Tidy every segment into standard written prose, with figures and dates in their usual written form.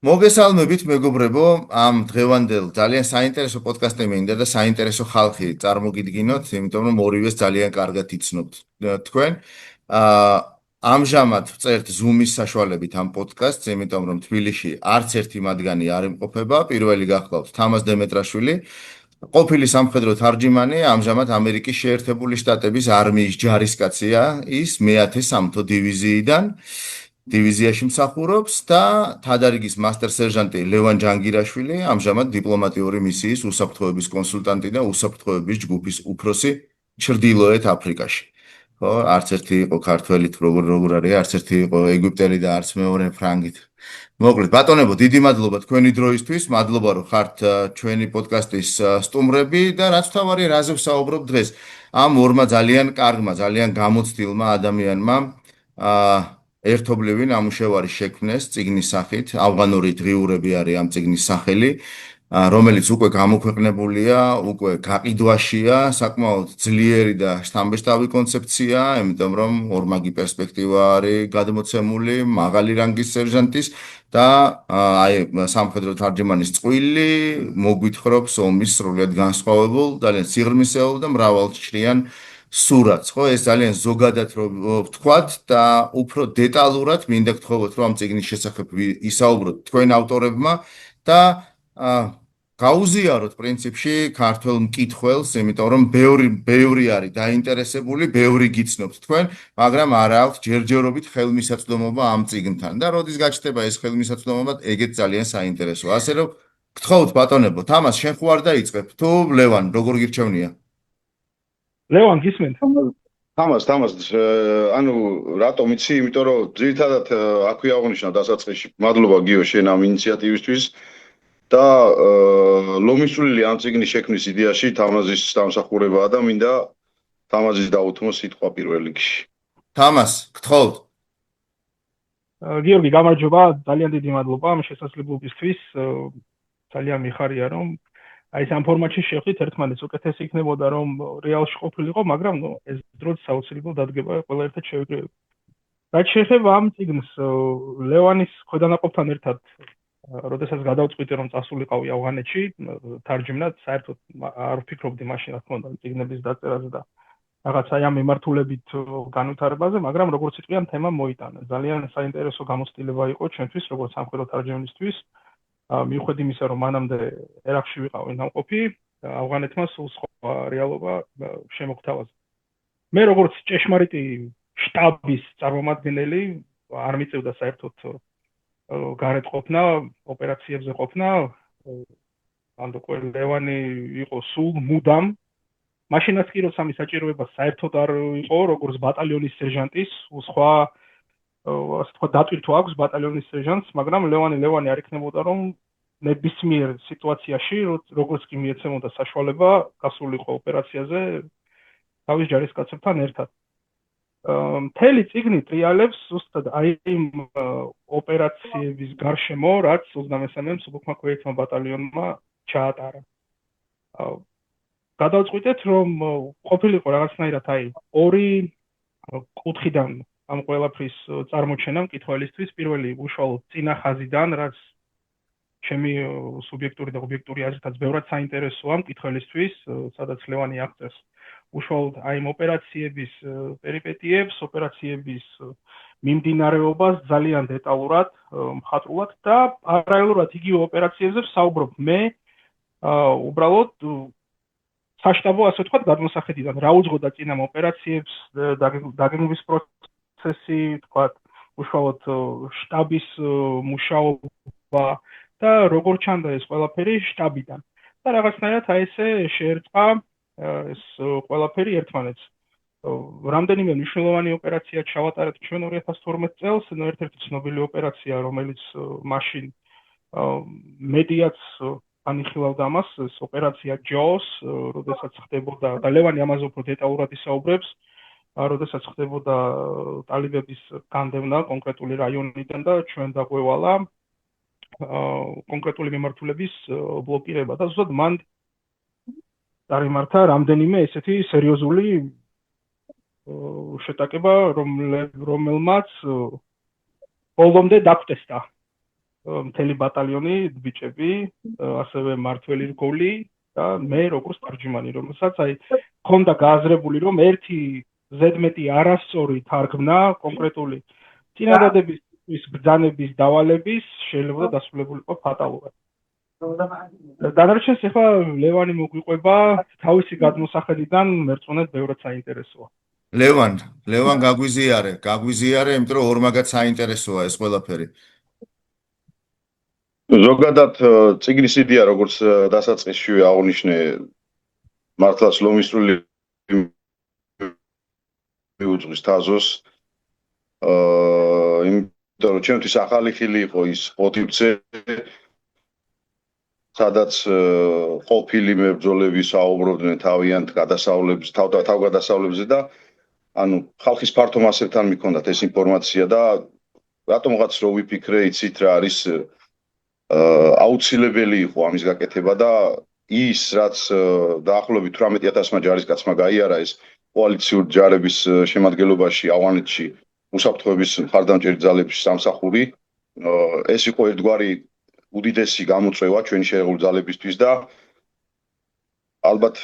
მოგესალმებით მეგობრებო, ამ დღევანდელ ძალიან საინტერესო პოდკასტზე მინდა და საინტერესო ხალხი წარმოგიდგინოთ, იმიტომ რომ ორივეს ძალიან კარგად იცნობთ თქვენ. ამჟამად ვწერთ Zoom-ის საშუალებით ამ პოდკასტს, იმიტომ რომ თბილისში არც ერთი მათგანი არ იმყოფება. პირველი გახლავთ თამაზ დემეტრაშვილი, ყოფილი სამხედრო თარჯიმანი, ამჟამად ამერიკის შეერთებული შტატების არმიის ჯარისკაცია, ის მე-10 სამთო დივიზიაში მსახურობს და თადარიგის მასტერ სერჟანტი ლევან ჯანგირაშვილი, ამჟამად დიპლომატიური მისიის უსაფრთხოების კონსულტანტი და უსაფრთხოების ჯგუფის უფროსი ჩრდილოეთ აფრიკაში. ხო, არც ერთი იყო ქართველი, როგორ არის, არც ერთი იყო ეგვიპტელი და არც მეორე ფრანგით. მოკლედ, ბატონებო, დიდი მადლობა თქვენი დროისთვის, მადლობა რომ ხართ ჩვენი პოდკასტის სტუმრები და რაც თავარი რაზე ვსაუბრობ დღეს. ამ ორმა ძალიან კარგმა, ძალიან გამოცდილმა ადამიანმა ერთობლივი ნამუშევარი შექმნეს წიგნის სახით, ავღანური დღიურები არის ამ წიგნის სახელი, რომელიც უკვე გამოქვეყნებულია, უკვე გაყიდვაშია, საკმაოდ ძლიერი და შთამბეჭდავი კონცეფცია, იმიტომ რომ ორმაგი პერსპექტივა არის გადმოცემული, მაღალი რანგის სერჟანტის და აი სამხედრო თარჯიმანის წყვილი მოგვითხრობს ომის სრულიად განსხვავებულ, ძალიან სიღრმისეულ და მრავალჭრიან სურათს, ხო, ეს ძალიან ზოგადად რომ ვთქვათ და უფრო დეტალურად მინდა გთხოვოთ, რომ ამ წიგნის შესახებ ისაუბროთ თქვენ ავტორებმა და გაუზიაროთ პრინციპში ქართულ მკითხველს, იმიტომ რომ ბევრი არის დაინტერესებული, ბევრი გიცნობთ თქვენ, მაგრამ არ აქვს ჯერჯერობით ხელმისაწვდომობა ამ წიგნთან და როდის გაჩნდება ეს ხელმისაწვდომობა, ეგეც ძალიან საინტერესოა. ასე რომ გთხოვთ ბატონებო, თამას შენ ხო არ დაიწყებ თუ ლევან, როგორ გირჩევნია? ლევან გისმენთ? თამას, ანუ რატომ იცი? იმიტომ რომ ძირითადად აქვე აღნიშნა დასაწყისში. მადლობა გიო შენ ამ ინიციატივისთვის და ლომისწული ამ წიგნის შექმნის იდეაში თამაზის დამსახურებაა და მინდა თამაზის დაუთმო სიტყვა პირველ რიგში. თამას, გთხოვთ. გიორგი, გამარჯობა, ძალიან დიდი მადლობა ამ შესაძლებლობისთვის. ძალიან მიხარია რომ აი ამ ფორმატში შევხვდით ერთმანეთს, უკეთესი იქნებოდა რომ რეალში ყოფილიყო, მაგრამ ეს დროც საოცრებად დადგება ყველა ერთად შევიგროვებთ. რაც შეეხება ამ წიგნს, ლევანის ქვედანაყოფთან ერთად, როდესაც გადავწყვიტე რომ წასულიყავი ავღანეთში, თარჯიმნად, საერთოდ არ ვფიქრობდი მაშინ რა თქმა უნდა წიგნების დაწერაზე და რაღაც აი ამ მიმართულებით განვითარებაზე, მაგრამ როგორც იტყვიან, თემა მოიტანა. ძალიან საინტერესო გამოცდილება იყო ჩვენთვის, როგორც სამხედრო თარჯმანისთვის. მიუხედავად იმისა, რომ მანამდე ერაყში ვიყავი ნამყოფი, ავღანეთმა სულ სხვა რეალობა შემოგთავაზა. მე როგორც ჭეშმარიტი შტაბის წარმომადგენელი არ მიწევდა საერთოდ გარეთ ყოფნა, ოპერაციებზე ყოფნა, ანდო ლევანი იყო სულ მუდამ. მაშინაც კი როცა ამის საჭიროება საერთოდ არ იყო, როგორც ბატალიონის სერჟანტის, სხვა ასე თქვა დატვირთვა აქვს ბატალიონის სერჟანტს, მაგრამ ლევანი არ იქნებოდა რომ ნებისმიერ სიტუაციაში, როგორც კი მიეცემოდა საშუალება, გასულიყო ოპერაციაზე თავის ჯარისკაცებთან ერთად. მთელი წიგნი ტრიალებს ზუსტად აი იმ ოპერაციების გარშემო, რაც 23-მე მსუბუქმა ბატალიონმა ჩაატარა. გადავწყვიტეთ, რომ ყოფილიყო რაღაცნაირად აი ორი კუთხიდან ამ ყველაფრის წარმოჩენა მკითხველისთვის. პირველი უშუალოდ წინა ხაზიდან, რაც ჩემი სუბიექტური და ობიექტური აზრითაც ბევრად საინტერესოა მკითხველისთვის, სადაც ლევანი აღწერს უშუალოდ აი იმ ოპერაციების პერიპეტიებს, ოპერაციების მიმდინარეობას ძალიან დეტალურად, მხატვრულად და პარალელურად იგივე ოპერაციებზე ვსაუბრობ მე უბრალოდ საშტაბო ასე ვთქვათ გადმოსახედიდან რა უძღოდა წინამ ოპერაციებს, დაგეგმვის პროცესი, ვთქვათ, უშუალოდ შტაბის მუშაობა და როგორ ჩანდა ეს ყველაფერი შტაბიდან. და რაღაცნაირად აი ესე შეერწყა ეს ყველაფერი ერთმანეთს. რამდენიმე მნიშვნელოვანი ოპერაცია ჩავატარეთ ჩვენ 2012 წელს, ერთ-ერთი ცნობილი ოპერაცია, რომელიც მაშინ მედიაც ანიხილავდა ამას, ეს ოპერაცია ჯოს, როდესაც ხდებოდა და ლევანი ამაზე უფრო დეტალურად ისაუბრებს, როდესაც ხდებოდა ტალიბების განდევნა კონკრეტული რაიონიდან და ჩვენ დაგვევალა კონკრეტული მიმართულების ბლოკირება და ზუსტად მან დაიმართა რამდენიმე ესეთი სერიოზული შეტაკება, რომელმაც ბოლომდე დაგტესტა. მთელი ბატალიონი ბიჭები, ასევე მართველი რგოლი და მე როგორც თარჯმანი, რომელსაც აი ხონდა გააზრებული, რომ ერთი ზედმეტი არასწორი თარგმნა კონკრეტული წინადადების ბრძანების დავალების შეიძლება დასრულებულიყო ფატალურად. დანარჩენს ახლა ლევანი მოგვიყვება თავისი გადმოსახედიდან მერწმუნედ ბევრად საინტერესოა. ლევან გაგვიზიარე, იმიტომ რომ ორმაგად საინტერესოა ეს ყველაფერი. ზოგადად წიგნის იდეა, როგორც დასაწყისშივე აღნიშნე, მართლაც ლომისწული მიუძღვის თაზოს. იმიტომ რომ ჩემთვის ახალი ხილი იყო ის პოტივცე, სადაც ყოფილი მებრძოლები საუბრობდნენ თავიანთ გადასავლებზე, თავგადასავლებზე და ანუ ხალხის ფართო მასებთან მიქონდათ ეს ინფორმაცია და რატომღაც რო ვიფიქრე, იცით რა არის აუცილებელი იყო ამის გაკეთება და ის რაც დაახლოებით 18000-მა ჯარისკაცმა გაიარა ეს კოალიციური ჯარების შემადგენლობაში ავღანეთში უსაფრთხოების მხარდამჭერი ძალების სამსახური, ეს იყო ერთგვარი უდიდესი გამოწვევა ჩვენი შეერთებული ძალებისთვის და ალბათ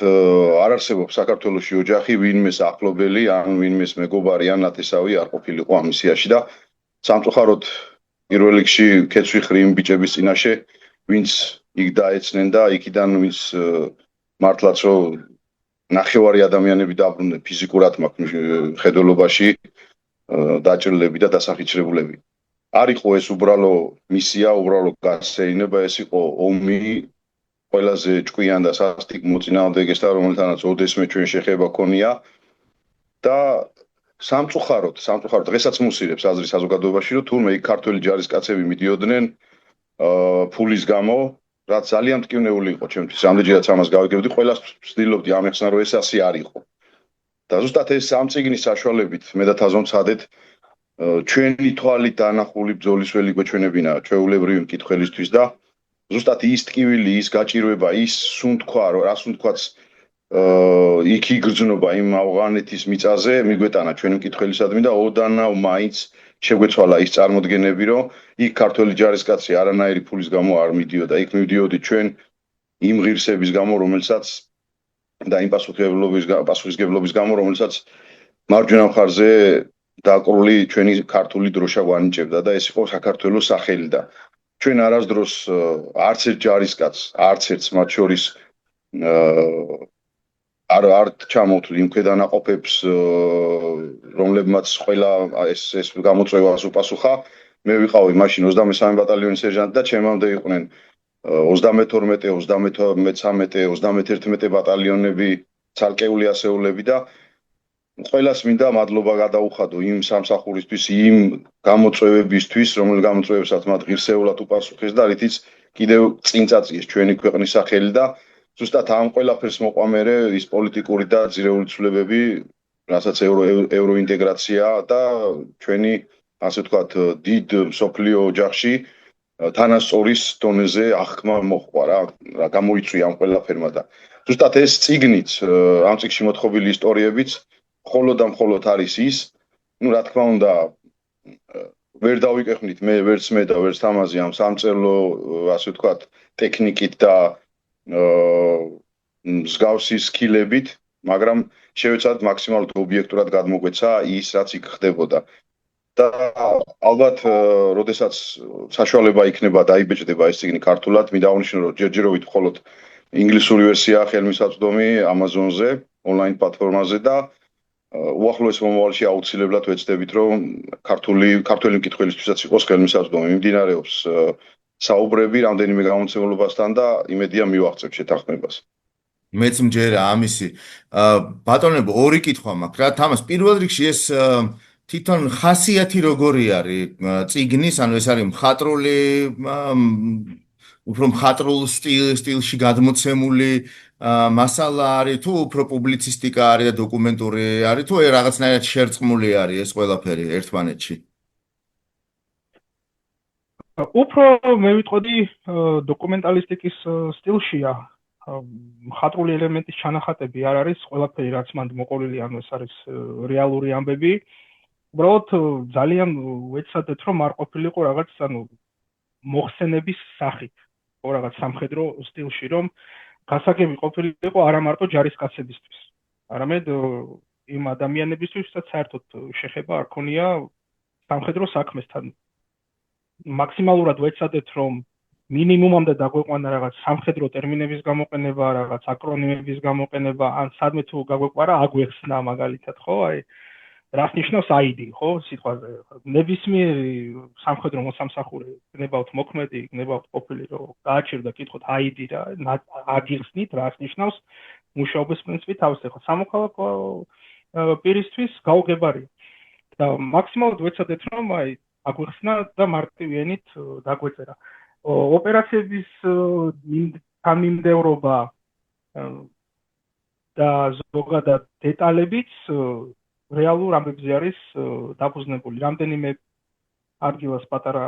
არ არსებობს საქართველოში ოჯახი, ვინმეს ახლობელი, ან ვინმეს მეგობარი, ან ნათესავი არ ყოფილიყო ამ მისიაში და სამწუხაროდ პირველ რიგში ქეცვი ხრი იმ ბიჭების წინაშე, ვინც იქ დაეცნენ და იქიდან ვინც მართლაც რომ ნახევარი ადამიანები დაბრუნდნენ ფიზიკურად მაქვს ხედველობაში დაჭრილები და დასახიჩრებულები. არ იყო ეს უბრალო მისია, უბრალო გასეირნება, ეს იყო ომი ყველაზე ჭკვიან და სასტიკ მოწინააღმდეგესთან, რომელთანაც ოდესმე ჩვენ შეხება ქონია და სამწუხაროდ დღესაც მუსირებს აზრი საზოგადოებაში, რომ თურმე იქ ქართველი ჯარისკაცები მიდიოდნენ ფულის გამო, რაც ძალიან მტკივნეული იყო ჩემთვის. რამდენჯერაც ამას გავიგებდი, ყველას ვცდილობდი ამეხსნა, რომ ეს ასე არ იყო. და ზუსტად ეს ამ წიგნის საშუალებით მე და თაზომ ცადეთ ჩვენი თვალით დანახული ბრძოლის ველი გვეჩვენებინა ჩვეულებრივი მკითხველისთვის და ზუსტად ის ტკივილი, ის გაჭირვება, ის სუნთქვა, რას უთქვაც იქ იგრძნობა იმ ავღანეთის მიწაზე მიგვეტანა ჩვენი მკითხველისადმი და ოდანავ მაინც შეგვეცვალა ის წარმოდგენები, რომ იქ ქართველი ჯარისკაცი არანაირი ფულის გამო არ მიდიოდა, იქ მივდიოდი ჩვენ იმ ღირსების გამო, რომელსაც და იმ პასუხისგებლობის გამო, რომელსაც მარჯვენა მხარზე დაკრული ჩვენი ქართული დროშა გვანიჭებდა და ეს იყო საქართველოს სახელი და ჩვენ არასდროს არც ერთ ჯარისკაცს, არც ერთს მათ შორის არ ჩამოვთვლი იმ ქვედანაყოფებს, რომლებმაც ყველა ეს გამოწვევას უპასუხა. მე ვიყავი მაშინ 23 ბატალიონის სერჟანტი და ჩემამდე იყვნენ 32, 33, 31 ბატალიონები, ცალკეული ასეულები და ყველას მინდა მადლობა გადაუხადო იმ სამსახურისთვის, იმ გამოწვევებისთვის, რომელ გამოწვევებსაც მათ ღირსეულად უპასუხეს და რითიც კიდევ წინ წაწიეს ჩვენი ქვეყნის სახელი და ზუსტად ამ ყველაფერს მოყვამერე ის პოლიტიკური და ძირეული ცვლილებები, რასაც ევროინტეგრაცია და ჩვენი, ასე ვთქვათ, დიდ მსოფლიო ოჯახში თანასწორის დონეზე აღქმა მოჰყვა რა გამოიწვია ამ ყველაფერმა და ზუსტად ეს წიგნიც, ამ წიგნში მოთხრობილი ისტორიებიც მხოლოდ არის ის, რა თქმა უნდა, ვერ დავიკეხვნით მე ვერც მე და ვერც თამაზი ამ სამწერლო, ასე ვთქვათ, ტექნიკით და მსგავსი სკილებით, მაგრამ შევეცადეთ მაქსიმალურად ობიექტურად გადმოგვეცა ის, რაც იქ ხდებოდა. და ალბათ, როდესაც საშუალება იქნება დაიბეჭდება ეს წიგნი ქართულად, მინდა აღნიშნო, რომ ჯერჯერობით მხოლოდ ინგლისური ვერსია ხელმისაწვდომი Amazon-ზე, ონლაინ პლატფორმაზე და უახლოეს მომავალში აუცილებლად ვეცდებით, რომ ქართული მკითხველისთვისაც იყოს ხელმისაწვდომი. მიმდინარეობს საუბრები რამდენიმე გამოცემულობასთან და იმედია მივაღწევ შეთანხმებას. მეც მჯერა ამისი. ბატონებო, ორი კითხვა მაქვს რა. თამას პირველ რიგში ეს თვითონ ხასიათი როგორი არის წიგნის, ანუ ეს არის მხატვრული, უფრო მხატვრულ სტილში გადმოცემული მასალა არის თუ უფრო პუბლიცისტიკა არის და დოკუმენტური არის თუ რაღაცნაირად შერწყმული არის ეს ყველაფერი ერთმანეთში? უფრო მე ვიტყოდი დოკუმენტალისტიკის სტილშია. მხატვრული ელემენტის ჩანახატები არ არის ყველაფერი, რაც მანდ მოყოლილი, ანუ ეს არის რეალური ამბები. უბრალოდ ძალიან ვეცადეთ, რომ არ ყოფილიყო რაღაც, ანუ მოხსენების სახით, ხო რაღაც სამხედრო სტილში, რომ გასაგები ყოფილიყო არა მარტო ჯარისკაცებისთვის, არამედ იმ ადამიანებისთვის, ვისაც საერთოდ შეხება არ ქონია სამხედრო საქმესთან. მაქსიმალურად ვეცადეთ, რომ მინიმუმამდე დაგვეყვანა რაღაც სამხედრო ტერმინების გამოყენება, რაღაც აკრონიმების გამოყენება, ან სადმე თუ გაგვეყვარა, აგვეხსნა მაგალითად, ხო? აი, რას ნიშნავს ID, ხო? სიტყვაზე. ნებისმიერი სამხედრო მოსამსახური, გნებავთ მოქმედი, გნებავთ ყოფილი, რომ გააჩერდა კითხოთ ID რა, აგიხსნით, რას ნიშნავს მუშაობის პრინციპი თავის ახლა სამოქალაქო პირისთვის გაუგებარია. და მაქსიმალურად ვეცადეთ, რომ აი აგვეხსნა და მარტივიანით დაგვეწერა. ოპერაციების თანმიმდევრობა და ზოგადად დეტალებიც რეალურ ამბებზე არის დაფუძნებული. რამდენიმე ადგილას პატარა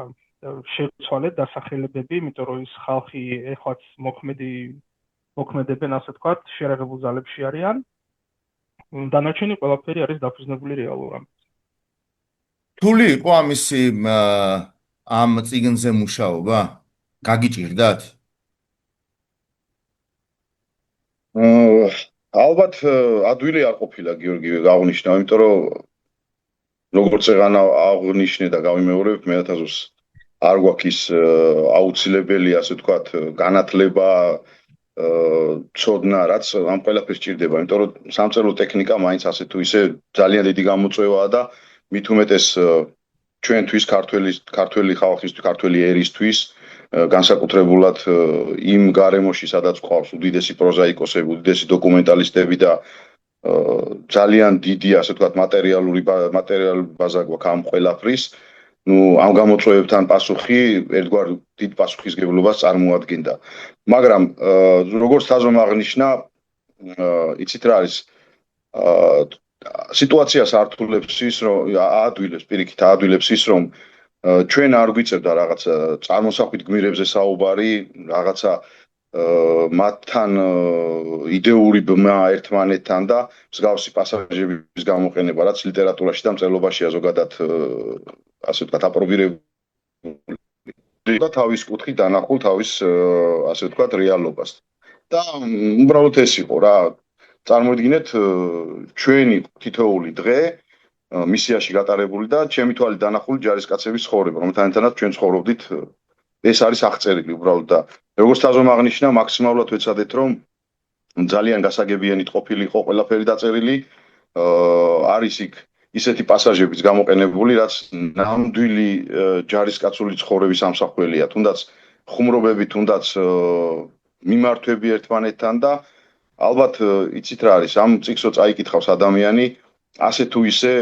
შევცვალეთ დასახელებები, იმიტომ რომ ის ხალხი ეხლაც მოქმედებენ, ასე ვთქვათ, შერაღებულ ძალებში არიან. დანარჩენი ყველაფერი არის დაფუძნებული რეალურ ამბებზე. რთული იყო ამისი ამ წიგნზე მუშაობა? გაგიჭირდათ? ალბათ ადვილი არ ყოფილა გიორგი აღნიშნა, იმიტომ რომ როგორც ეღანა აღნიშნე და გავიმეორებ, მე ათასოს არ გვაქვს ის აუცილებელი, ასე ვთქვათ, განათლება, ცოდნა, რაც ამ ყველაფერს სჭირდება, იმიტომ რომ სამწერლო ტექნიკა მაინც ასე თუ ისე ძალიან დიდი გამოწვევაა და მით უმეტეს ჩვენთვის ქართველი ხალხისთვის, ქართველი ერისთვის განსაკუთრებულად იმ გარემოში, სადაც ყავს უდიდესი პროზაიკოსები, უდიდესი დოკუმენტალისტები და ძალიან დიდი, ასე ვთქვათ, მასალური ბაზა გვაქვს ამ ყველაფრის. ამ გამოწვევებთან პასუხი ერთგვარ დიდ პასუხისგებლობას წარმოადგენდა. მაგრამ როგორც თაზომ აღნიშნა, იცით რა არის, სიტუაციას ართულებს ის, რომ აადვილებს ის, რომ ჩვენ არ გვიწერდა რაღაცა წარმოსახვით გმირებზე საუბარი, რაღაცა მათთან იდეური ბმა ერთმანეთთან და მსგავსი პასაჟების გამოყენება, რაც ლიტერატურაში და მწერლობაშია ზოგადად ასე ვთქვათ, აპრობირებული და თავის კუთხით დანახულ თავის ასე ვთქვათ, რეალობას. და უბრალოდ ეს იყო რა. წარმოიდგინეთ, ჩვენი თითოეული დღე მისიაში გატარებული და ჩემი თვალით დანახული ჯარისკაცების ცხოვრება, რომელთანაც ჩვენ ცხოვრობდით, ეს არის აღწერილი უბრალოდ და როგორც თაზომ აღნიშნა, მაქსიმალურად ვეცადეთ, რომ ძალიან გასაგებიანით ყოფილიყო ყველაფერი დაწერილი, არის იქ ისეთი პასაჟებიც გამოყენებული, რაც ნამდვილი ჯარისკაცული ცხოვრების ამსახველია, თუნდაც ხუმრობები, თუნდაც მიმართვები ერთმანეთთან და ალბათ იცით რა არის, ამ წიგნს წაიკითხავს ადამიანი, ასე თუ ისე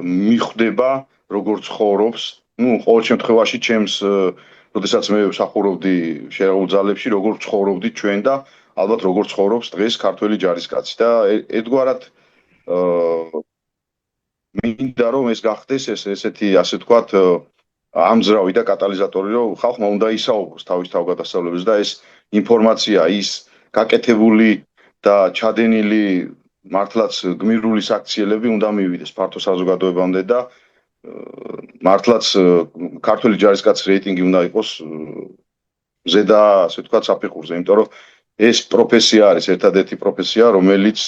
მიხვდება, როგორ ცხოვრობს, ყოველ შემთხვევაში ჩემს, როდესაც მე ვსახურობდი შერაღებულ ძალებში, როგორ ცხოვრობდით ჩვენ და ალბათ როგორ ცხოვრობს დღეს ქართველი ჯარისკაცი და ერთგვარად მინდა რომ ეს გახდეს ესეთი, ასე ვთქვათ, ამძრავი და კატალიზატორი, რომ ხალხმა უნდა ისაუბროს თავის თავგადასავლებს და ეს ინფორმაცია, ის გაკეთებული და ჩადენილი მართლაც გმირული საქციელები უნდა მივიდეს ფართო საზოგადოებამდე და მართლაც ქართველი ჯარისკაცის რეიტინგი უნდა იყოს ზედა, ასე ვთქვათ, საფეხურზე, იმიტომ რომ ეს პროფესია არის ერთადერთი პროფესია, რომელიც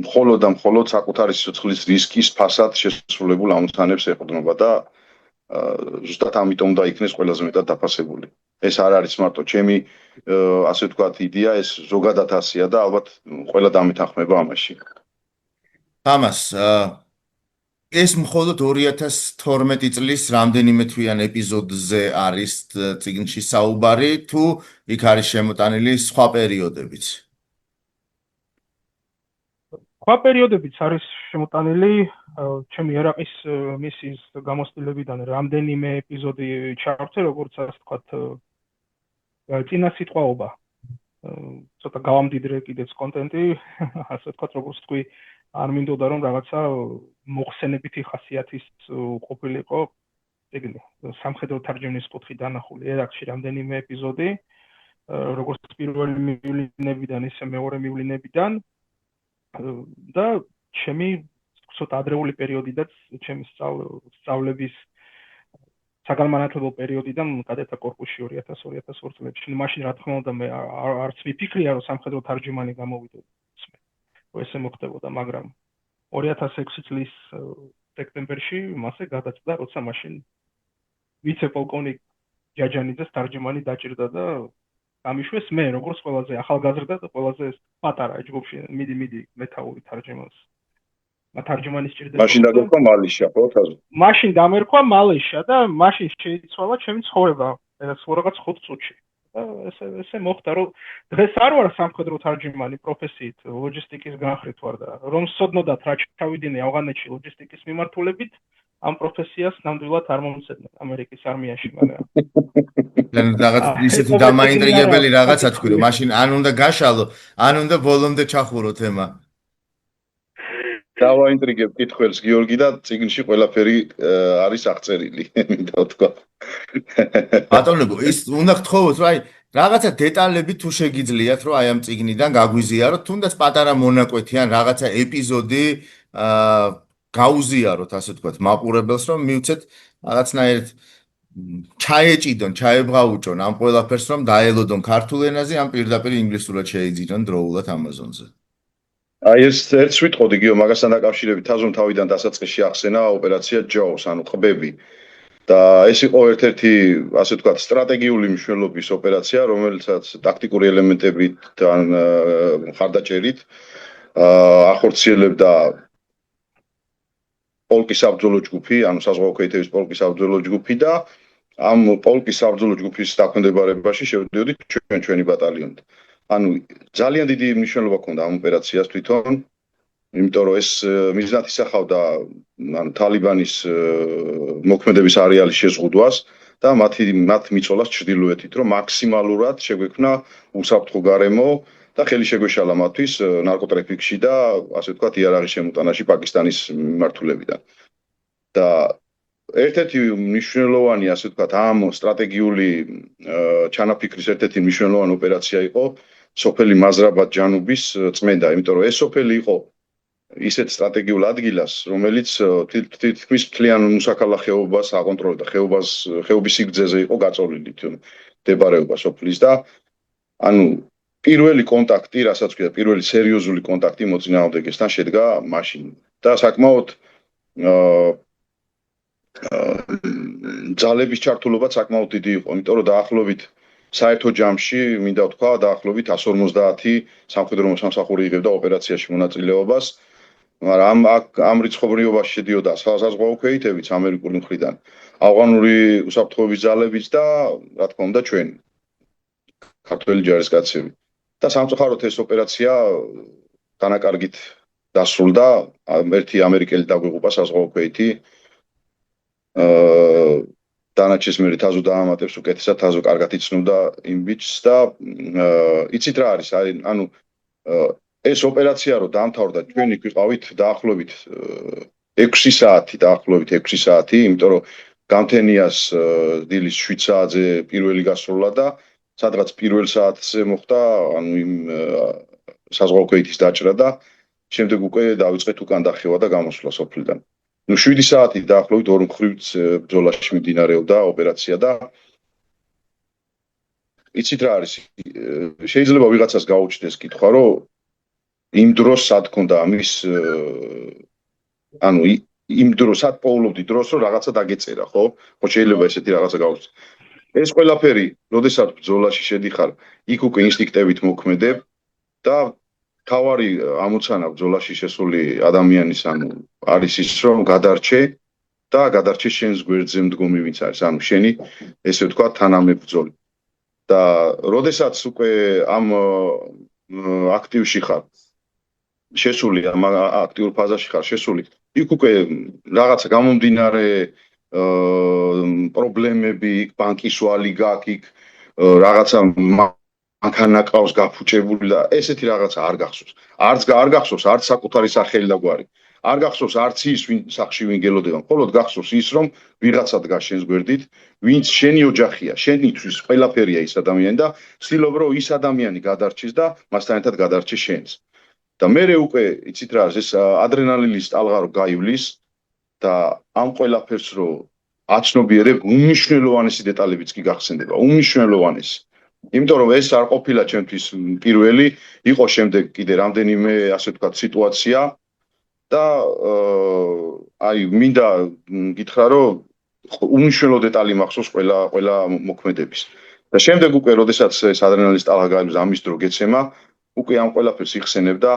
მხოლოდ და მხოლოდ საკუთარი სიცოცხლის რისკის ფასად შესრულებულ ამოცანებს ეყრდნობა და ზუსტად ამიტომ უნდა იქნეს ყველაზე მეტად დაფასებული. ეს არ არის მარტო ჩემი, ასე ვთქვათ, იდეა, ეს ზოგადად ასეა და ალბათ ყველა დამეთანხმება ამაში. თამას, ეს მხოლოდ 2012 წლის რამდენიმე თვიან ეპიზოდზე არის წიგნში საუბარი, თუ იქ არის შემოტანილი სხვა პერიოდებიც? სხვა პერიოდებიც არის შემოტანილი, ჩემი ერაყის მისიის გამოცდილებიდან რამდენიმე ეპიზოდი ჩავწერ, როგორც ასე ვთქვათ, წინა სიტყვაობა. ცოტა გავამდიდრე კიდეც კონტენტი, ასე ვთქვათ, როგორც თქვი, არ მინდოდა რომ რაღაცა მოხსენებითი ხასიათის ყოფილიყო წიგნი. სამხედრო თარჯიმნის კუთხით დანახული ერაყში რამდენიმე ეპიზოდი, როგორც პირველი მივლინებიდან, ისე მეორე მივლინებიდან და ჩემი ცოტა ადრეული პერიოდიდაც ჩემი სწავლების საგანმანათლებლო პერიოდიდან კადეტთა კორპუსში 2000-2002 წლებში. მაშინ რა თქმა უნდა მე არც მიფიქრია რომ სამხედრო თარჯიმანი გამოვიდოდა. ესე მოხდებოდა, მაგრამ 2006 წლის სექტემბერში მასე გადაწყვიტა, როცა მაშინ ვიცე-პოლკოვნიკ ჯაჯანიძეს თარჯიმანი დაჭირდა და გამიშვეს მე, როგორც ყველაზე ახალგაზრდა და ყველაზე პატარა ჯგუფში, მიდი მეთაური თარჯიმანს. თარჯიმანის ჭირდება. მაშინ დაგერქვა მალიშა, ხო, თაზო? მაშინ დამერქვა მალიშა და მაშინ შეიცვალა ჩემი ცხოვრება, რაღაც 5 წუთში. და ესე მოხდა, რომ დღეს არ ვარ სამხედრო თარჯიმანი პროფესიით, ლოჯისტიკის განხრით ვარ და რომ სცოდნოდათ რა ჩავიდინე ავღანეთში ლოჯისტიკის მიმართულებით, ამ პროფესიას ნამდვილად არ მომცემენ ამერიკის არმიაში, მაგრამ რაღაც ისეთი დამაინტრიგებელი რაღაცა თქვი, რომ მაშინ ან უნდა გაშალო, ან უნდა ბოლომდე ჩახურო თემა. დავაინტრიგებ კითხვებს გიორგი და წიგნში ყველაფერი არის აღწერილი, მინდა ვთქვა. ბატონო, ის უნდა გთხოვოთ, რომ აი რაღაცა დეტალები თუ შეგიძლიათ, რომ აი ამ წიგნიდან გაგვიზიაროთ, თუნდაც პატარა მონაკვეთი ან რაღაცა ეპიზოდი გაუზიაროთ, ასე ვთქვათ, მაყურებელს, რომ მივცეთ რაღაცნაირად ჩაეჭიდონ, ჩაებღაუჭონ ამ ყველაფერს, რომ დაელოდონ ქართულ ენაზე, ან პირდაპირ ინგლისურად შეიძინონ დროულად Amazon-ზე. აი ეს ერთს ვიტყოდი გიო, მაგასთან დაკავშირებით თაზომ თავიდან დასაწყისში ახსენა ოპერაცია ჯოუს, ანუ ყბები. და ეს იყო ერთ-ერთი, ასე ვთქვათ, სტრატეგიული მნიშვნელობის ოპერაცია, რომელსაც ტაქტიკური ელემენტებით ან მხარდაჭერით ახორციელებდა პოლკის საბრძოლო ჯგუფი, ანუ საზღვაო ქვეითების პოლკის საბრძოლო ჯგუფი და ამ პოლკის საბრძოლო ჯგუფის დაქვემდებარებაში შევდიოდით ჩვენი ბატალიონი. ანუ ძალიან დიდი მნიშვნელობა ჰქონდა ამ ოპერაციას თვითონ, იმიტომ რომ ეს მიზნად ისახავდა ანუ თალიბანის მოქმედების არეალის შეზღუდვას და მათ მიწოლას ჩრდილოეთით, რომ მაქსიმალურად შეგვექმნა უსაფრთხო გარემო და ხელი შეგვეშალა მათთვის ნარკოტრაფიკში და ასე ვთქვათ იარაღის შემოტანაში პაკისტანის მიმართულებიდან. და ერთ-ერთი მნიშვნელოვანი, ასე ვთქვათ, ამ სტრატეგიული ჩანაფიქრის ერთ-ერთი მნიშვნელოვანი ოპერაცია იყო სოფელი მაზრაბად ჯანუბის წმენდა, იმიტომ რომ ეს სოფელი იყო ისეთ სტრატეგიულ ადგილას, რომელიც თითქმის მთლიან მუსაქალა ხეობას აკონტროლებდა, ხეობის სიგრძეზე იყო გაწოლილი მდებარეობა სოფლის და ანუ პირველი კონტაქტი, რასაც ვქნა, პირველი სერიოზული კონტაქტი მოწინააღმდეგესთან შედგა მაშინ და საკმაოდ ძალების ჩართულობა საკმაოდ დიდი იყო, იმიტომ რომ დაახლოებით საერთო ჯამში, მინდა ვთქვა, დაახლოებით 150 სამხედრო მოსამსახური იღებდა ოპერაციაში მონაწილეობას, მაგრამ ამ რიცხობრიობაში შედიოდა საზღვაო ქვეითებიც ამერიკული მხრიდან, ავღანური უსაფრთხოების ძალებიც და რა თქმა უნდა ჩვენი ქართველი ჯარისკაცები. და სამწუხაროდ ეს ოპერაცია განაკარგით დასრულდა, ერთი ამერიკელი დაგვიღუპა საზღვაო ქვეითი. დანარჩენს მე თაზო დაამატებს უკეთესად, თაზო კარგად იცნობდა იმ ბიჭს და იცით რა არის, ანუ ეს ოპერაცია რო დაამთავრდა, ჩვენი გვიყავით დაახლოებით 6 საათი, იმიტომ რომ გამთენიას დილის 7 საათზე პირველი გასროლა და სადღაც პირველ საათზე მოხდა, ანუ იმ საზღვაო ქვეითის დაჭრა და შემდეგ უკვე დავიწყეთ უკან დახევა და გამოსვლა სოფლიდან. 7 საათი დაახლოებით ორ მხრივ ბრძოლაში მიმდინარეობდა ოპერაცია და იცით რა არის, შეიძლება ვიღაცას გაუჩნდეს კითხვა, რომ იმ დროს სად ქონდა ამის ანუ იმ დროს სად პოულობდი დროს, რომ რაღაცა დაგეწერა, ხო? ხო შეიძლება ესეთი რაღაცა გაუჩნდეს. ეს ყველაფერი, როდესაც ბრძოლაში შედიხარ, იქ უკვე ინსტინქტებით მოქმედებ და თავარი ამოცანა ბრძოლაში შესული ადამიანის ანუ არის ის, რომ გადარჩე და გადარჩე შენს გვერდზე მდგომი ვინც არის, ანუ შენი ესე ვთქვა თანამებრძოლი. და როდესაც უკვე ამ აქტივში ხარ, შესული ამ აქტიურ ფაზაში ხარ შესული, იქ უკვე რაღაცა გამომდინარე პრობლემები, ბანკის ვალი გაქვს, იქ რაღაცა მანქანა ყავს გაფუჭებული და ესეთი რაღაცა არ გახსოვს. არ გახსოვს არც საკუთარი სახელი და გვარი. არ გახსოვს არც ის ვინ სახში ვინ გელოდება, მხოლოდ გახსოვს ის რომ ვიღაცა დგას შენს გვერდით, ვინც შენი ოჯახია, შენთვის ყველაფერია ის ადამიანი და ვცდილობ რომ ის ადამიანი გადარჩეს და მასთან ერთად გადარჩეს შენც. და მერე უკვე იცით რა არის ეს ადრენალინის ტალღა რო გაივლის და ამ ყველაფერს რო აცნობიერებ უმნიშვნელოვანესი დეტალებიც კი გახსენდება, უმნიშვნელოვანესი. იმიტომ რომ ეს არ ყოფილა ჩემთვის პირველი, იყო შემდეგ კიდე რამდენიმე ასე ვთქვათ სიტუაცია და აი მინდა გითხრა რომ უმნიშვნელო დეტალი მახსოვს ყველა მოქმედების. და შემდეგ უკვე როდესაც ეს ადრენალინის ტალღა გაიმზა ამის დრო გეცემა, უკვე ამ ყველაფერს იხსენებ და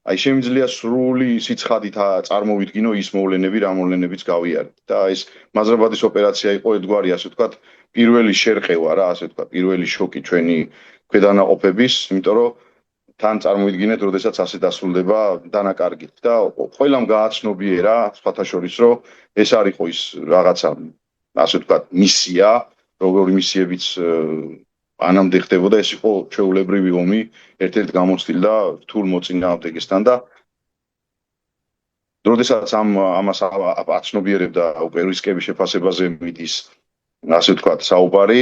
აი შემიძლია სრული სიცხადით წარმოვიდგინო ის მოვლენები, რა მოვლენებიც გავიარეთ. და ეს მაზრაბადის ოპერაცია იყო ერთგვარი, ასე ვთქვათ, პირველი შერყევა რა, ასე ვთქვათ, პირველი შოკი ჩვენი ქვედანაყოფების, იმიტომ რომ თან წარმოვიდგინეთ, როდესაც ასე დასრულდება დანაკარგით და ყველამ გააცნობიერა, სხვათა შორის, რომ ეს არ იყო ის რაღაცა, ასე ვთქვათ, მისია, როგორი მისიებიც ანამდე ხდებოდა, ეს იყო ჩვეულებრივი ომი, ერთ-ერთ გამოცდილდა რთულ მოწინააღმდეგესთან და როდესაც ამას აცნობიერებდა უკვე რისკების შეფასებაზე მიდის, ასე ვთქვათ, საუბარი,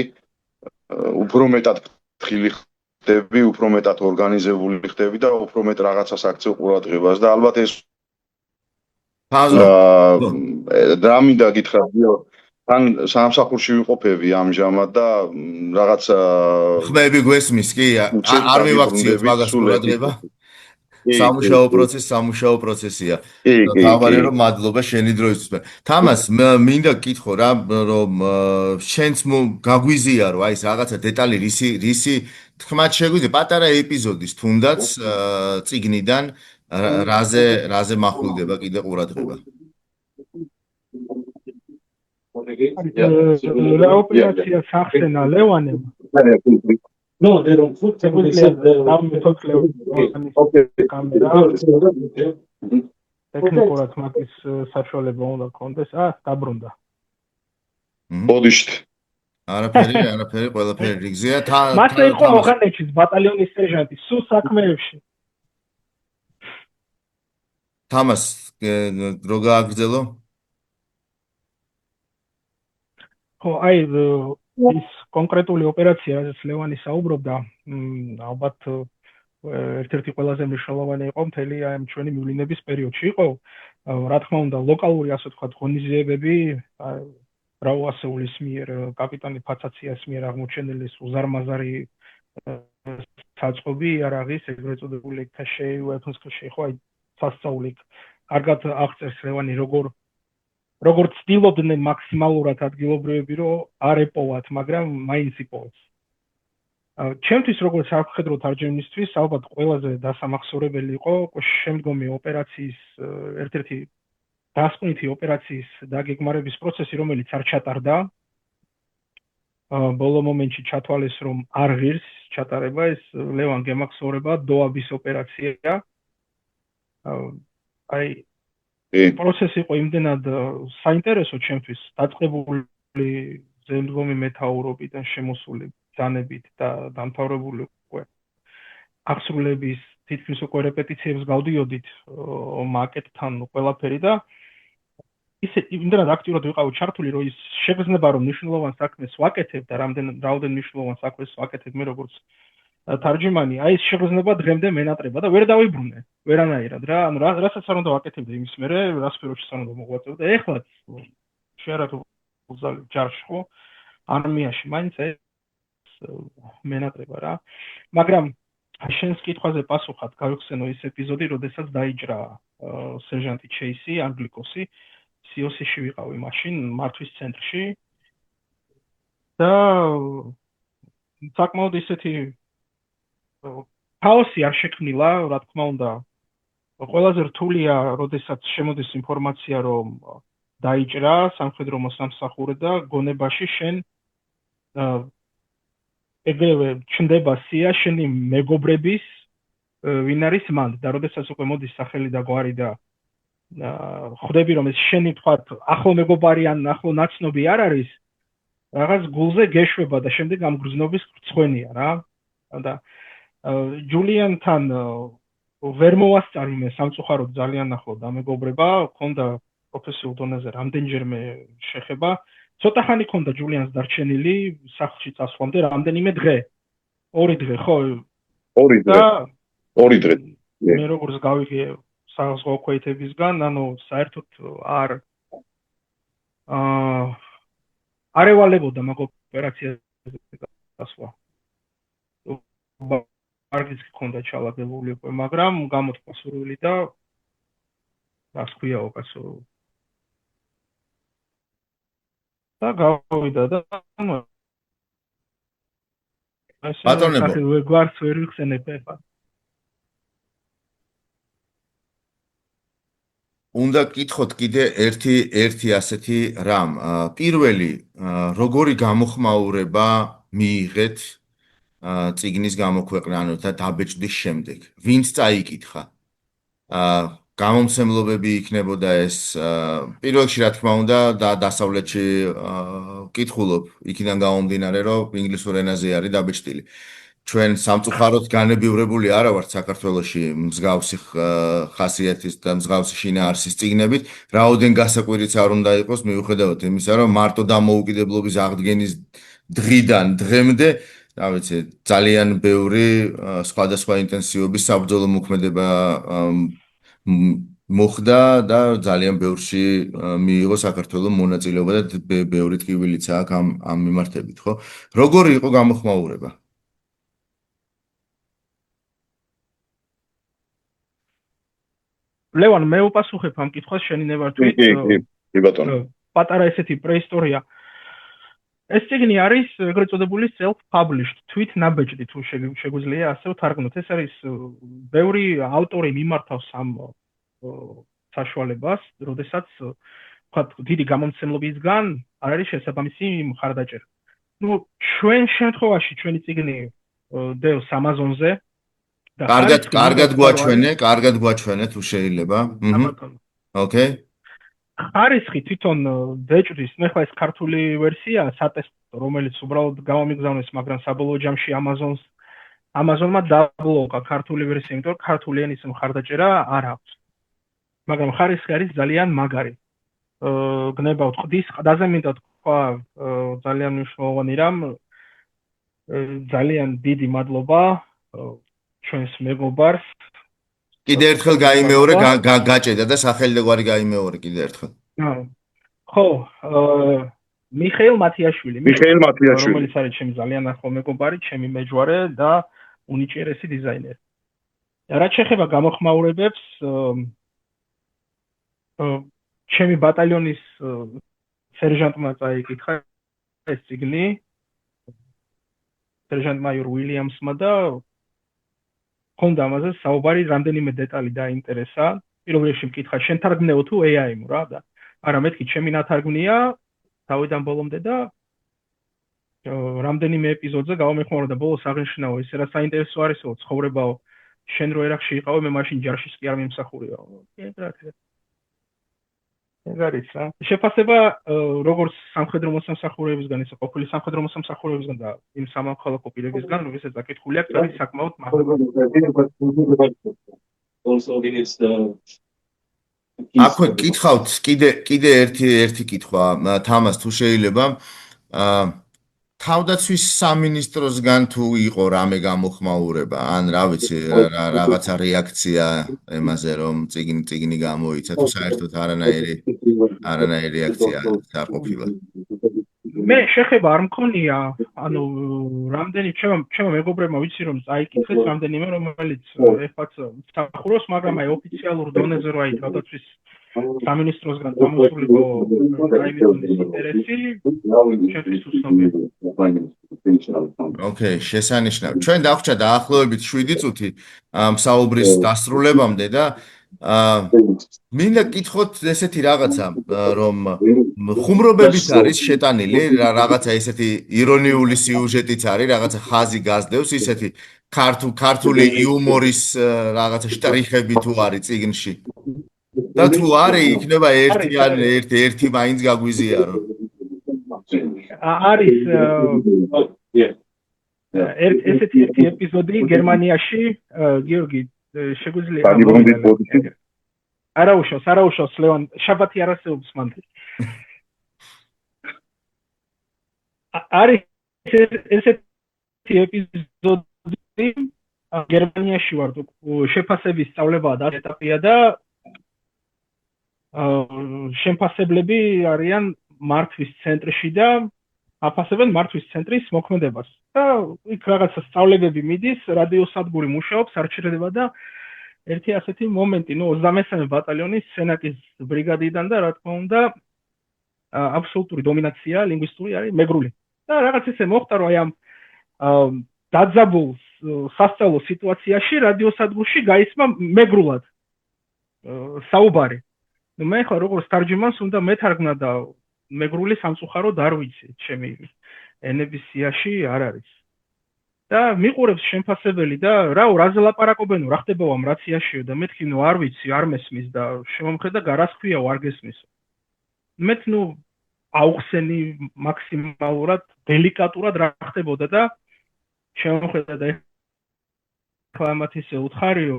უფრო მეტად ფრთხილი ხდები, უფრო მეტად ორგანიზებული ხდები და უფრო მეტ რაღაცას აქცევ ყურადღებას და ალბათ ეს რა მინდა გითხრა, თან სამსახურში ვიყოფები ამჟამად და რაღაც ხმები გვესმის კი არ მივაქციოთ მაგას ყურადღება სამუშაო პროცესია თავარი რომ მადლობა შენი დროისთვის თამას მინდა გითხო რა რომ შენც გაგვიზია რომ აი ეს რაღაცა დეტალი რისი თქმაც შეგვიძლია პატარა ეპიზოდის თუნდაც წიგნიდან რაზე მახვილდება კიდე ყურადღება რა ოპერაცია სახსენა ლევანემ No, they don't put them inside the ტექნიკურად მაგის საშუალება უნდა კონდეს. დაბრუნდა. ბოდიშტ. არაფერი, ყველაფერი რიგზეა. მათე იყო მოხანეჩის ბატალიონის სერჟანტი, სულ საქმეებში. თამას, რო გააგრძელო? ხო, აი ის კონკრეტული ოპერაცია, რაც ლევანი საუბრობდა, ალბათ ერთ-ერთი ყველაზე მნიშვნელოვანი იყო მთელი აი ჩვენი მივლინების პერიოდში იყო. რა თქმა უნდა, ლოკალური ასე ვთქვათ, ღონისძიებები, რაუასეულის მიერ, კაპიტანი ფაცაციას მიერ აღმოჩენილი უზარმაზარი საწყობი იარაღის, ეგრეთ წოდებული ქაშეი, უეფონსკში ხო, აი სასწაული. კარგად აღწერს ლევანი როგორც ცდილობდნენ მაქსიმალურად ადგილობრივები, რომ არ ეპოვათ, მაგრამ მაინც იპოვეს. ჩემთვის როგორც სამხედრო თარჯიმნისთვის, ალბათ ყველაზე დასამახსოვრებელი იყო შემდგომი ოპერაციის ერთ-ერთი დასკვნითი ოპერაციის დაგეგმარების პროცესი, რომელიც არ ჩატარდა. ბოლო მომენტში ჩათვალეს, რომ არ ღირს ჩატარება, ეს ლევან გემახსოვრება დოაბის ოპერაცია. აი პროცესი იყო იმდენად საინტერესო ჩემთვის, დაწყებული ზემდგომი მეთაურობიდან შემოსული ბრძანებით და დამთავრებული უკვე აღსრულების თითქმის უკვე რეპეტიციებს გავდიოდით მაკეტთან ყველაფერი და ისე იმდენად აქტიურად ვიყავ ჩართული, რომ ის შეგრძნება, რომ მნიშვნელოვან საქმეს ვაკეთებ და რამდენ მნიშვნელოვან საქმეს ვაკეთებ მე როგორც თარჯიმანი, აი ეს შეგრძნება დღემდე მენატრება და ვერ დავიბრუნე, ვერანაირად რა, ანუ რასაც არ უნდა ვაკეთებდი იმის მერე, რას სფეროში არ უნდა მოღვაწეო და ეხლა შეარაღებულ ჯარში ხო, არმიაში მაინც ეს მენატრება რა. მაგრამ შენს კითხვაზე პასუხად გავიხსენო ის ეპიზოდი, როდესაც დაიჭრა სერჟანტი ჩეისი, ანგლიკოსი, COC-ში ვიყავი მაშინ მართვის ცენტრში და საკმაოდ ისეთი хаоსი არ შექმნილა, რა თქმა უნდა. ყველაზე რთულია, როდესაც შემოდის ინფორმაცია, რომ დაიჭრა სამხედრო მოსამსახურე და გონებაში შენ ეგრევე ჩნდება სია შენი მეგობრების ვინ არის მანდ და როდესაც უკვე მოდის სახელი და გვარი და ხვდები რომ ეს შენი თქვათ ახლო მეგობარი ან ახლო ნაცნობი არ არის რაღაც გულზე გეშვება და შემდეგ ამ გრძნობის რწხვენია რა და ჯულიანთან ვერ მოვასწარი მე სამწუხაროდ ძალიან ახლო დამეგობრება ქონდა პროფესიულ დონეზე რამდენჯერმე შეხება ცოტა ხანი ქონდა ჯულიანს დარჩენილი სახლში წასვლამდე რამდენიმე დღე 2 დღე ხო 2 დღე მე როგორც გავიგე საზღვაო ქვეითებისგან ანუ საერთოდ არ არ ევალებოდა მაგ ოპერაციაზე გასვლა. მარგიც ჰქონდა ჩალაგებული უკვე, მაგრამ გამოთქვა სურვილი და რას ქვიაო კაცო. და გავიდა და ბატონებო. გვარს ვერ ვიხსენებ ეხლა. უნდა გკითხოთ კიდე ერთი ასეთი რამ. პირველი, როგორი გამოხმაურება მიიღეთ წიგნის გამოქვეყნა, ანუ და დაბეჭდის შემდეგ. ვინც წაიკითხა? გამომცემლობები იქნებოდა ეს პირველ რიგში რა თქმა უნდა და დასავლეთში ვკითხულობ იქიდან გამომდინარე რომ ინგლისურ ენაზე არის დაბეჭდილი. ჩვენ სამწუხაროდ განებივრებული არა ვართ საქართველოში მსგავსი ხასიათის და მსგავსი შინაარსის წიგნებით, რაოდენ გასაკვირიც არ უნდა იყოს მიუხედავად იმისა, რომ მარტო დამოუკიდებლობის აღდგენის დღიდან დღემდე, რა ვიცი, ძალიან ბევრი სხვადასხვა ინტენსივობის საბრძოლო მოქმედება მოხდა და ძალიან ბევრში მიიღო საქართველოს მონაწილეობა და ბევრი ტკივილიც აქვს ამ მიმართებით, ხო? როგორი იყო გამოხმაურება? ლევან, მე უპასუხებ ამ კითხვას, შენი ნებართვით. კი ბატონო. პატარა ესეთი პრეისტორია. ეს წიგნი არის ეგრეთ წოდებული self-published, თვით ნაბეჭდი თუ შეგვიძლია ასე ვთარგმნოთ. ეს არის ბევრი ავტორი მიმართავს ამ საშუალებას, როდესაც ვთქვათ, დიდი გამომცემლობისგან არ არის შესაბამისი მხარდაჭერა. ნუ ჩვენ შემთხვევაში ჩვენი წიგნი დევს Amazon-ზე და კარგად გვაჩვენე თუ შეიძლება. ოკეი. ხარისხი თვითონ ბეჭდის, მე ხა ეს ქართული ვერსია სატესტო, რომელიც უბრალოდ გამომიგზავნეს, მაგრამ საბოლოო ჯამში Amazon-მა დაბლოკა ქართული ვერსია, იმიტომ რომ ქართული ენის მხარდაჭერა არ აქვს. მაგრამ ხარისხი არის ძალიან მაგარი. გნებავთ ყდის, ყდაზე მინდა თქვა ძალიან მნიშვნელოვანი რამ, ძალიან დიდი მადლობა ჩვენს მეგობარს. კიდე ერთხელ გაიმეორე, გაჭედა და სახელი და გვარი გაიმეორე კიდე ერთხელ. ხო, მიხეილ მათიაშვილი, რომელიც არის ჩემი ძალიან ახლო მეგობარი, ჩემი მეჯვარე და უნიჭიერესი დიზაინერი. რაც შეეხება გამოხმაურებებს, ჩემი ბატალიონის სერჟანტმა წაიკითხა ეს წიგნი, სერჟანტ მაიორ უილიამსმა და ხონდა ამაზე საუბარი, რამდენიმე დეტალი დაინტერესა. პირველ რიგში მკითხა, შენ თარგმნეო თუ AI-მ რა და არა, მეთქი, ჩემი ნათარგმნია თავიდან ბოლომდე და რამდენიმე ეპიზოდზე გავამეხმაურა და ბოლოს აღნიშნაო, ეს რა საინტერესო არისო, ცხოვრებაო, შენ რო ერახში იყავე, მე მაშინ ჯარშიც კი არ მიმსახურიო. ეგ არის რა. შეფასება როგორც სამხედრო მოსამსახურეებისგან, ისე ყოფილი სამხედრო მოსამსახურეებისგან და იმ სამოქალაქო პირებისგან, როდესაც დაკითხული აქვს, არის საკმაოდ აქვე გითხავთ კიდე ერთი კითხვა თამას თუ შეიძლება თავდაცვის სამინისტროსგან თუ იყო რამე გამოხმაურება ან რა ვიცი რაღაცა რეაქცია ემაზე რომ წიგნი გამოიცა თუ საერთოდ არანაირი რეაქცია არ ყოფილა მე შეხება არ მქონია ანუ რამდენი ჩემო მეგობრებმა ვიცი რომ წაიკითხეს რამდენიმე რომელიც ეხლაც მსახურობს მაგრამ აი ოფიციალურ დონეზე რა აი თავდაცვის სამინისტროსგან გამოსულიყო პრაიმის ინტერესი ჩემთვის უცნობია ოკეი შესანიშნავი ჩვენ დავხვდა დაახლოებით 7 წუთი საუბრის დასრულებამდე და მინდა გითხოთ ესეთი რაღაცა რომ ხუმრობებით არის შეტანილი რაღაცა ესეთი ირონიული სიუჟეტიც არის რაღაცა ხაზი გასდევს ისეთი ქართული იუმორის რაღაცა შტრიხები თუ არის წიგნში და თუ არის იქნება ერთი მაინც გაგვიზიარო არის ესეთი ერთი ეპიზოდი გერმანიაში გიორგი შეგვიძლია არაუშავს ლევან შაბათი არ არსებობს მანდ არის ესეთი ეპიზოდი გერმანიაში ვარ შეფასების სწავლება და ეტაპია და შემფასებლები არიან მართვის ცენტრში და აფასებენ მართვის ცენტრის მოქმედებას. და იქ რაღაცა სწავლებები მიდის, რადიოსადგური მუშაობს, არ ჩერდება და ერთი ასეთი მომენტი, 23-მე ბატალიონის სენაკის ბრიგადიდან და რა თქმა უნდა აბსოლუტური დომინაცია ლინგვისტური არის მეგრული. და რაღაც ისე მოხდა, რომ აი ამ დაძაბულ სასწავლო სიტუაციაში რადიოსადგურში გაისმა მეგრულად საუბარი. მე ხარ როგორც თარჯიმანს უნდა მეთარგმნა და მეგრული სამწუხაროდ არ ვიცი, ჩემი ენების სიაში არ არის. და მიყურებს შემფასებელი და რაზე ლაპარაკობენო, რა ხდება ამ რაციაშიო და მეთქი არ ვიცი, არ მესმის და შემომხედა გარას ქვია არ გესმისო. მეც აუხსენი მაქსიმალურად დელიკატურად რა ხდებოდა და შემომხედა და ეხლა ამათ ისე უთხარიო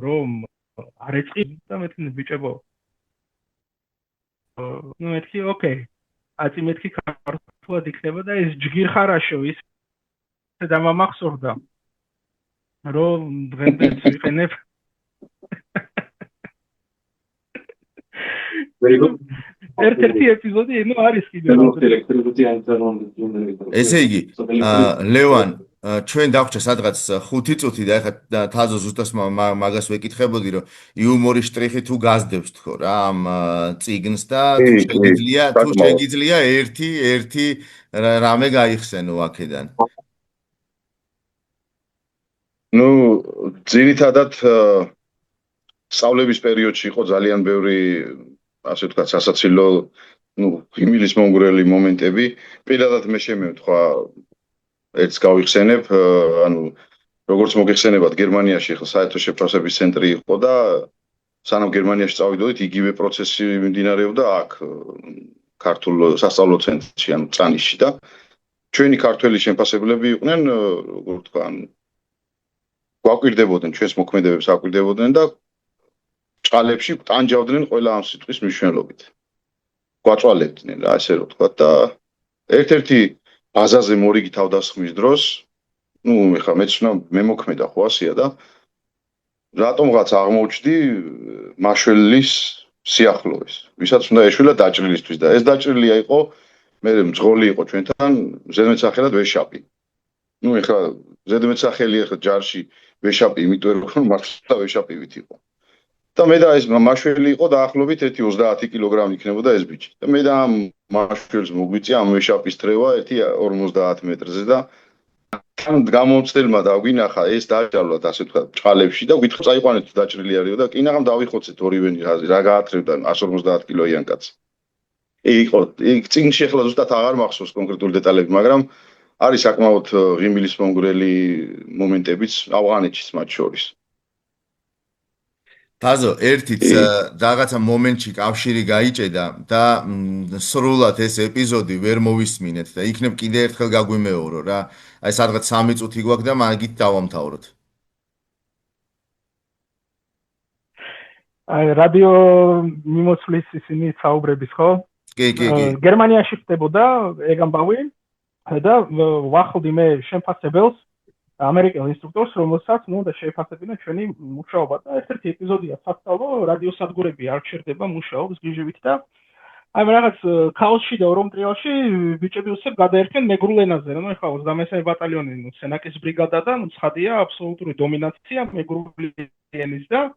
რომ არ ეწყი და მეთქი ბიჭებო მეთქი ოკეი აწი მეთქი ქართულად იქნება და ეს ჯგირ ხარაშო ის და მომახსოვდა რომ დღემდე ვიყენებ ერთ-ერთი ეპიზოდი არის კიდე ესე იგი ლევან ჩვენ დაგვჭა სადღაც 5 წუთი და ეხლა თაზო ზუსტად მაგას ვეკითხებოდი რომ იუმორის შტრიხი თუ გასდევს თქო რა ამ წიგნს და თუ შეგიძლია ერთი რამე გაიხსენო აქედან ძირითადად სწავლების პერიოდში იყო ძალიან ბევრი ასე ვთქვათ სასაცილო ღიმილის მომგვრელი მომენტები პირადად მე შემევთქვა ერთს გავიხსენებ როგორც მოგეხსენებათ გერმანიაში ხო საერთო შეფასების ცენტრი იყო და სანამ გერმანიაში წავიდოდით იგივე პროცესი მიმდინარეობდა აქ ქართულ სასწავლო ცენტრში ანუ წანიშში და ჩვენი ქართველი შემფასებლები იყვნენ როგორ ვთქვა გვაკვირდებოდნენ ჩვენს მოქმედებებს აკვირდებოდნენ და ჭალებში ტანჯავდნენ ყველა ამ სიტყვის მნიშვნელობით. გვაწვალებდნენ რა ასე რომ ვთქვა და ერთ-ერთი ბაზაზე მორიგი თავდასხმის დროს ეხლა მეც მე მოქმედა ხო ასეა და რატომღაც აღმოჩნდი მაშველის სიახლოვეს. ვისაც უნდა ეშველა დაჭრილისთვის და ეს დაჭრილია იყო მე მძღოლი იყო ჩვენთან ზედმეტსახელად ვეშაპი. ეხლა ზედმეტსახელი ეხლა ჯარში ვეშაპი იმიტომ რომ მართლა ვეშაპივით იყო. და მე და ეს მაშველი იყო დაახლოებით 30 კილოგრამი იქნებოდა ეს ბიჭი. და მე და ამ მაშველს მოგვიწია ამ ვეშაპის თრევა 50 მეტრზე და თან გამომწდელმა დაგვინახა ეს დაჭრილად ასე ვთქვათ ჭალებში და გითხრა წაიყვანეთ დაჭრილი არისო და კინაღამ დავიხოცეთ ორივენი რა გაათრევდა 150 კილოიან კაცი. იყო წიგნში ახლა ზუსტად აღარ მახსოვს კონკრეტული დეტალები, მაგრამ არის საკმაოდ ღიმილის მომგვრელი მომენტებიც ავღანეთშიც მათ შორის. თაზო ერთიც რაღაცა მომენტში კავშირი გაიჭედა და სრულად ეს ეპიზოდი ვერ მოვისმინეთ და იქნებ კიდე ერთხელ გაგვიმეორო რა აი სადღაც 3 წუთი გვაქვს და მაგით დავამთავროთ აი რადიო მიმოცვლის ისინი საუბრების ხო კი გერმანიაში ხდებოდა ეგ ამბავი და ვახლდი მე შემფასებელს ამერიკელ ინსტრუქტორს, რომელსაც უნდა შეეფასებინა ჩვენი მუშაობა და ერთ-ერთი ეპიზოდია სასწავლო რადიოსადგურები არ ჩერდება მუშაობს გიჟივით და აი რაღაც ქაოსში და ორომტრიალში ბიჭები უსებ გადაერქენ მეგრულ ენაზე, რა ეხლა 23-მე ბატალიონი სენაკის ბრიგადა და ცხადია აბსოლუტური დომინაცია მეგრული ენის და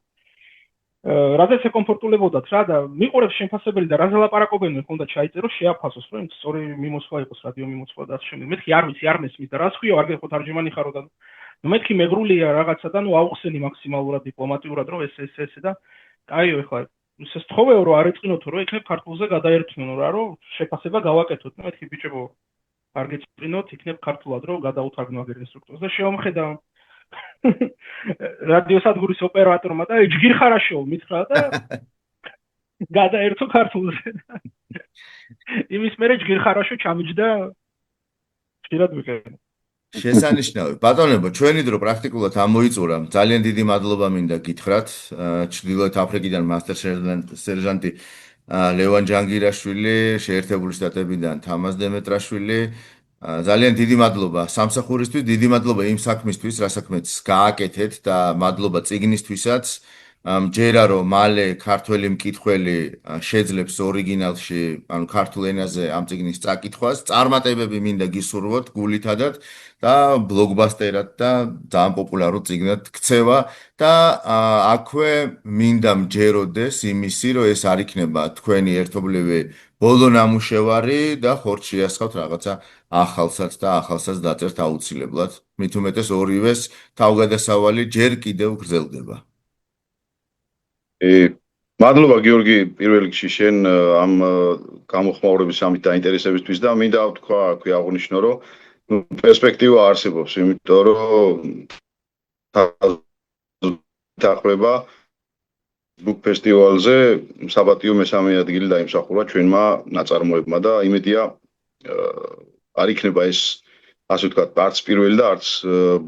რადგან ეკომფორტულებოდათ რა და მიყურებს შემფასებელი და რაზე ლაპარაკობენ ხონდა ჩაიწერო შეაფასოს რომ სწორი მიმოსვლა იყოს რადიო მიმოსვლა და ასე შემდეგ მეთქი არ ვიცი არ მესმის და რა სხვია არ გეხო თარჯიმანი ხარო და მეთქი მეგრულია რაღაცა და აუხსენი მაქსიმალურად დიპლომატიურად რომ ეს და კაიო ეხლა ეს თხოვეო რომ არ ეწყინოთო რომ იქნებ ქართულზე გადაერთვნო რა რომ შეფასება გავაკეთოთ მეთქი ბიჭებო არ გეწყინოთ იქნებ ქართულად რომ გადაუთარგმნო აგერ ინსტრუქტორს და შეომხედა რადიოსადგურის ოპერატორმა და ჯგირ ხარაშო მითხრა და გადაერთო ქართულზე. იმის მერე ჯგირ ხარაშო ჩამიჯდა ხშირად ვიყენე. შესანიშნავი. ბატონებო, ჩვენი დრო პრაქტიკულად ამოიწურა. ძალიან დიდი მადლობა მინდა გითხრათ. ჩრდილოეთ აფრიკიდან მასტერ სერჟანტი ლევან ჯანგირაშვილი, შეერთებული შტატებიდან თამაზ დემეტრაშვილი ძალიან დიდი მადლობა სამსახურისთვის, დიდი მადლობა იმ საქმისთვის, რა საქმეც გააკეთეთ და მადლობა წიგნისთვისაც მჯერა რომ მალე ქართველი მკითხველი შეძლებს ორიგინალში, ანუ ქართულ ენაზე ამ წიგნის წაკითხვას, წარმატებები მინდა გისურვოთ გულითადად და ბლოკბასტერად და ძალიან პოპულარულ წიგნად ქცევა და აქვე მინდა მჯეროდეს იმისი, რომ ეს არ იქნება თქვენი ერთობლივი ბოლო ნამუშევარი და ხორცს შეასხავთ რაღაცა ახალსაც და ახალსაც დაწერთ აუცილებლად. მით უმეტეს ორივეს თავგადასავალი ჯერ კიდევ გრძელდება. მადლობა გიორგი პირველ რიგში შენ ამ გამოხმაურების ამით დაინტერესებისთვის და მინდა ვთქვა აქვე აღნიშნო რომ პერსპექტივა არსებობს, იმიტომ რომ დაახლოება ბუკ ფესტივალზე საპატიო მესამე ადგილი დაიმსახურა ჩვენმა ნაწარმოებმა და იმედია არ იქნება ეს ასე ვთქვათ არც პირველი და არც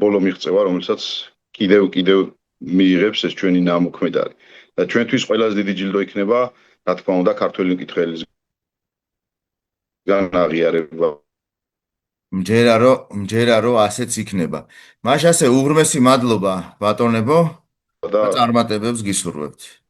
ბოლო მიღწევა, რომელსაც კიდევ მიიღებს ეს ჩვენი ნამოქმედარი. და ჩვენთვის ყველაზე დიდი ჯილდო იქნება, რა თქმა უნდა, ქართველი მკითხველისგან აღიარება. მჯერა რომ ასეც იქნება. მაშ ასე უღრმესი მადლობა ბატონებო და წარმატებებს გისურვებთ.